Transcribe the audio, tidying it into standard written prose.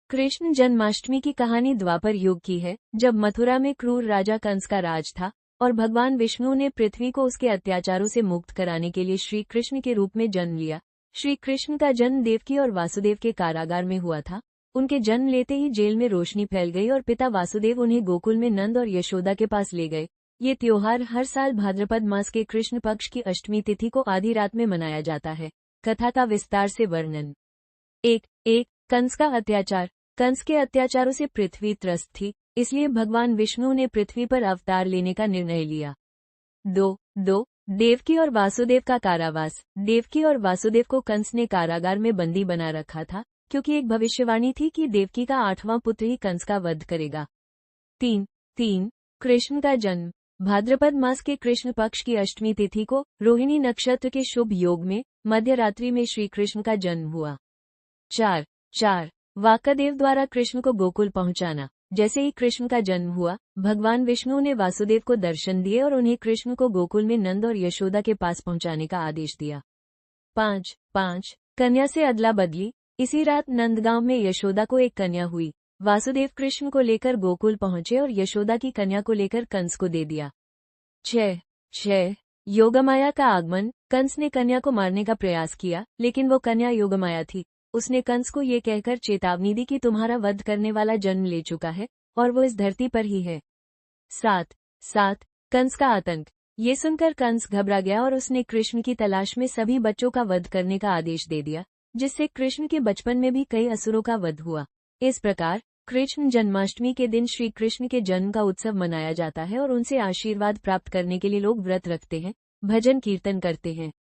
कृष्ण जन्माष्टमी की कहानी द्वापर युग की है, जब मथुरा में क्रूर राजा कंस का राज था और भगवान विष्णु ने पृथ्वी को उसके अत्याचारों से मुक्त कराने के लिए श्री कृष्ण के रूप में जन्म लिया। श्री कृष्ण का जन्म देवकी और वासुदेव के कारागार में हुआ था। उनके जन्म लेते ही जेल में रोशनी फैल गई और पिता वासुदेव उन्हें गोकुल में नंद और यशोदा के पास ले गए। ये त्योहार हर साल भाद्रपद मास के कृष्ण पक्ष की अष्टमी तिथि को आधी रात में मनाया जाता है। कथा का विस्तार से वर्णन। एक कंस का अत्याचार। कंस के अत्याचारों से पृथ्वी त्रस्त थी, इसलिए भगवान विष्णु ने पृथ्वी पर अवतार लेने का निर्णय लिया। 2 देवकी और वासुदेव का कारावास। देवकी और वासुदेव को कंस ने कारागार में बंदी बना रखा था, क्योंकि एक भविष्यवाणी थी कि देवकी का 8वां पुत्र ही कंस का वध करेगा। 3 कृष्ण का जन्म। भाद्रपद मास के कृष्ण पक्ष की अष्टमी तिथि को रोहिणी नक्षत्र के शुभ योग में मध्य रात्रि में श्री कृष्ण का जन्म हुआ। 4 वाकादेव द्वारा कृष्ण को गोकुल पहुंचाना। जैसे ही कृष्ण का जन्म हुआ, भगवान विष्णु ने वासुदेव को दर्शन दिए और उन्हें कृष्ण को गोकुल में नंद और यशोदा के पास पहुंचाने का आदेश दिया। 5 कन्या से अदला बदली। इसी रात नंदगांव में यशोदा को एक कन्या हुई। वासुदेव कृष्ण को लेकर गोकुल पहुंचे और यशोदा की कन्या को लेकर कंस को दे दिया। 6 योगमाया का आगमन। कंस ने कन्या को मारने का प्रयास किया, लेकिन वो कन्या योगमाया थी। उसने कंस को ये कहकर चेतावनी दी कि तुम्हारा वध करने वाला जन्म ले चुका है और वो इस धरती पर ही है। 7 कंस का आतंक। ये सुनकर कंस घबरा गया और उसने कृष्ण की तलाश में सभी बच्चों का वध करने का आदेश दे दिया, जिससे कृष्ण के बचपन में भी कई असुरों का वध हुआ। इस प्रकार कृष्ण जन्माष्टमी के दिन श्री कृष्ण के जन्म का उत्सव मनाया जाता है और उनसे आशीर्वाद प्राप्त करने के लिए लोग व्रत रखते हैं, भजन कीर्तन करते हैं।